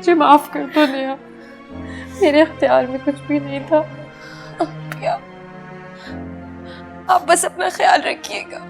मुझे माफ कर दो नेहा, मेरे इख्तियार में कुछ भी नहीं था। क्या आप बस अपना ख्याल रखिएगा।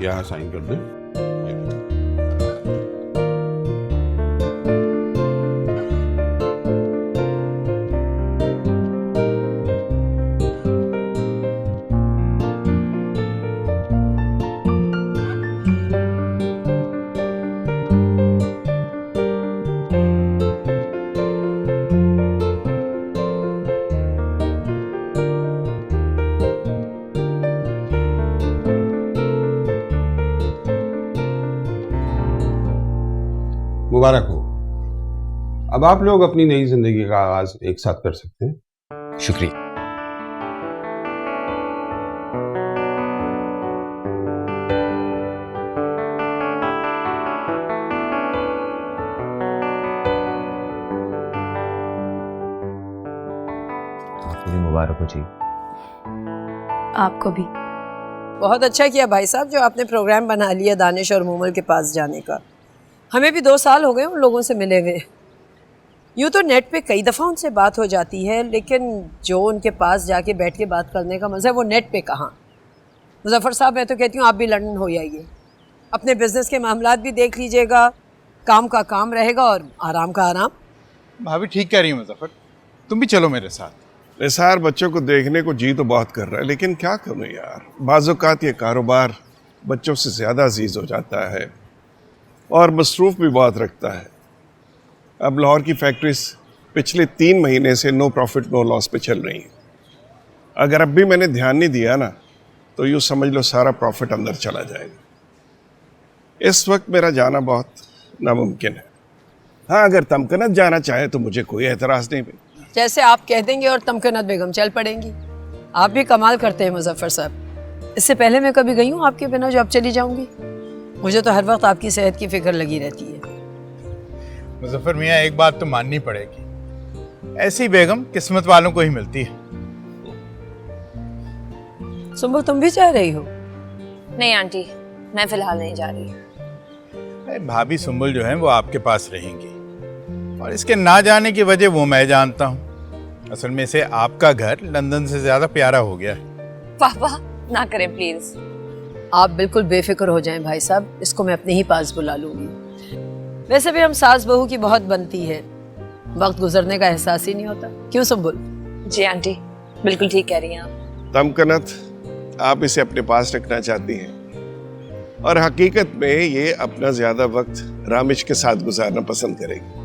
यहाँ साइन कर दे। मुबारक हो। अब आप लोग अपनी नई जिंदगी का आगाज एक साथ कर सकते हैं। शुक्रिया। आपको भी मुबारक हो जी। आपको भी। बहुत अच्छा किया भाई साहब जो आपने प्रोग्राम बना लिया दानिश और मूमल के पास जाने का। हमें भी 2 साल हो गए उन लोगों से मिले हुए। यूँ तो नेट पे कई दफ़ा उनसे बात हो जाती है, लेकिन जो उनके पास जाके बैठ के बात करने का मज़ा है वो नेट पे कहाँ। मुज़फ़्फ़र साहब, मैं तो कहती हूँ आप भी लंदन हो आइए, अपने बिजनेस के मामलात भी देख लीजिएगा, काम का काम रहेगा और आराम का आराम। भाभी ठीक कह रही है मुज़फ़्फ़र, तुम भी चलो मेरे साथ। निसार बच्चों को देखने को जी तो बहुत कर रहा है, लेकिन क्या करूं यार, बाज़-औक़ात ये कारोबार बच्चों से ज़्यादा अजीज़ हो जाता है और मसरूफ़ भी बहुत रखता है। अब लाहौर की फैक्ट्रीज पिछले 3 महीने से नो प्रॉफिट नो लॉस पे चल रही हैं। अगर अब भी मैंने ध्यान नहीं दिया ना तो यूँ समझ लो सारा प्रॉफिट अंदर चला जाएगा। इस वक्त मेरा जाना बहुत नामुमकिन है। हाँ, अगर तमकनत जाना चाहे तो मुझे कोई एतराज़ नहीं। जैसे आप कह देंगे और तमकनत बेगम चल पड़ेंगी। आप भी कमाल करते हैं मुज़फ़्फ़र साहब। इससे पहले मैं कभी गई हूँ आपके बिना जो अब चली जाऊँगी? मुझे तो हर वक्त आपकी सेहत की फिक्र लगी रहती है। मुज़फ़्फ़र मियाँ, एक बात तो माननी पड़ेगी, ऐसी बेगम किस्मत वालों को ही मिलती है। सुंबुल, तुम भी जा रही हो? नहीं आंटी, मैं फिलहाल नहीं जा रही। भाभी सुंबुल जो है वो आपके पास रहेंगी और इसके ना जाने की वजह वो मैं जानता हूँ। असल में इसे आपका घर लंदन से ज्यादा प्यारा हो गया है। पापा ना करें प्लीज। आप बिल्कुल बेफिक्र हो जाएं भाई साहब, इसको मैं अपने ही पास बुला लूंगी। वैसे भी हम सास बहू की बहुत बनती है, वक्त गुजरने का एहसास ही नहीं होता। क्यों सुंबुल? जी आंटी, बिल्कुल ठीक कह रही हैं आप। तमकनत, आप इसे अपने पास रखना चाहती हैं और हकीकत में ये अपना ज्यादा वक्त रामिश के साथ गुजारना पसंद करेगी।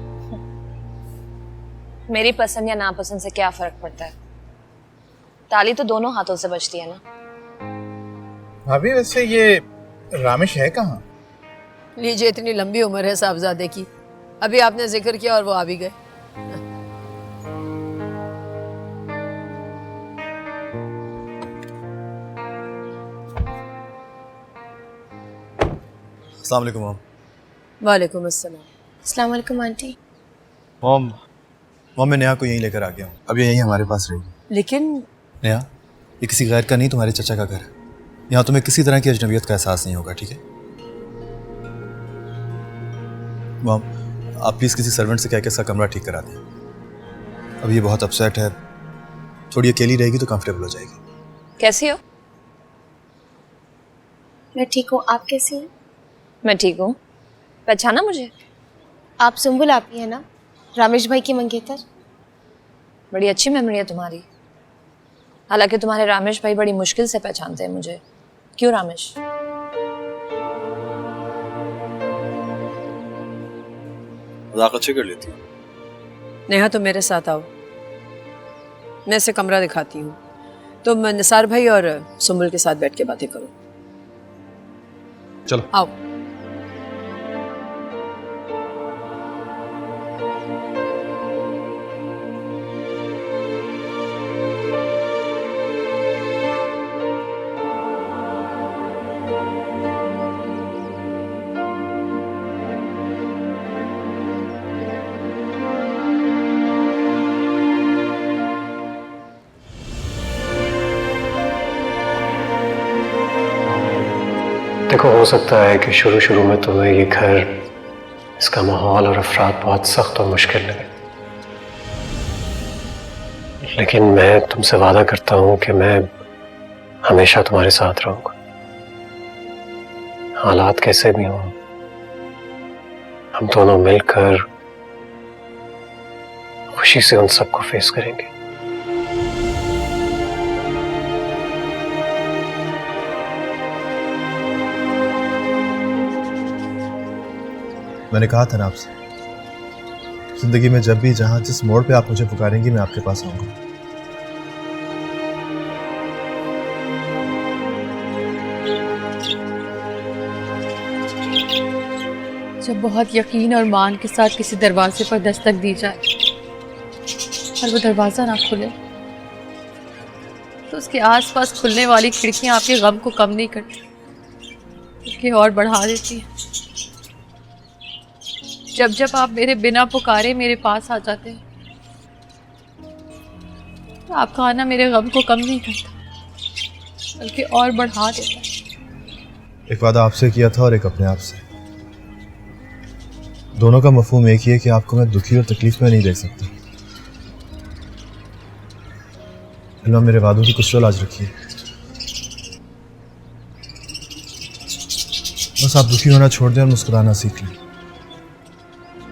मेरी पसंद या नापसंद से क्या फर्क पड़ता है? ताली तो दोनों हाथों से बजती है ना। भाभी वैसे ये रामेश है कहाँ? लीजिए, इतनी लंबी उम्र है साहबजादे की, अभी आपने जिक्र किया और वो आ भी गए। अस्सलाम वालेकुम मॉम। वालेकुम अस्सलाम। अस्सलाम वालेकुम आंटी। मॉम मैं नेहा को यहीं लेकर आ गया हूँ, अब ये यहीं हमारे पास रहेगी। लेकिन नेहा, ये किसी गैर का नहीं, तुम्हारे चचा का घर है। यहाँ तुम्हें किसी तरह की अजनबियत का एहसास नहीं होगा, ठीक है? मॉम, आप प्लीज़ किसी सर्वेंट से कह के इसका कमरा ठीक करा दें। अब ये बहुत अपसेट है, थोड़ी अकेली रहेगी तो कंफर्टेबल हो जाएगी। कैसी हो? मैं ठीक हूँ, आप कैसी हैं? मैं ठीक हूँ। पहचाना मुझे? आप सुंबुल आप ही है ना, रामेश भाई की मंगेतर? बड़ी अच्छी मेमोरी है तुम्हारी। हालांकि तुम्हारे रामेश भाई बड़ी मुश्किल से पहचानते हैं मुझे। क्यों रामेश? मजाक अच्छे कर लेती हूँ। नेहा, तुम मेरे साथ आओ, मैं इसे कमरा दिखाती हूँ। तुम निसार भाई और सुंबुल के साथ बैठ के बातें करो। चलो आओ। देखो, हो सकता है कि शुरू में तुम्हें ये घर, इसका माहौल और अफराद बहुत सख्त और मुश्किल लगे, लेकिन मैं तुमसे वादा करता हूँ कि मैं हमेशा तुम्हारे साथ रहूंगा। हालात कैसे भी हों, हम दोनों मिलकर खुशी से उन सबको फेस करेंगे। मैंने कहा था ना आपसे, जिंदगी में जब भी जहां जिस मोड़ पे आप मुझे पुकारेंगी मैं आपके पास आऊंगा। जब बहुत यकीन और मान के साथ किसी दरवाजे पर दस्तक दी जाए और वो दरवाज़ा ना खुले, तो उसके आसपास खुलने वाली खिड़कियां आपके गम को कम नहीं करती, बल्कि और बढ़ा देती हैं। जब जब आप मेरे बिना पुकारे मेरे पास आ जाते हैं, तो आपका आना मेरे गम को कम नहीं करता, बल्कि और बढ़ा देता है। एक वादा आपसे किया था और एक अपने आप से। दोनों का मफहूम एक ही है कि आपको मैं दुखी और तकलीफ में नहीं देख सकता। अल्लाह मेरे वादों की कुछ तो लाज रखिए। बस आप दुखी होना छोड़ दें और मुस्कुराना सीख लें।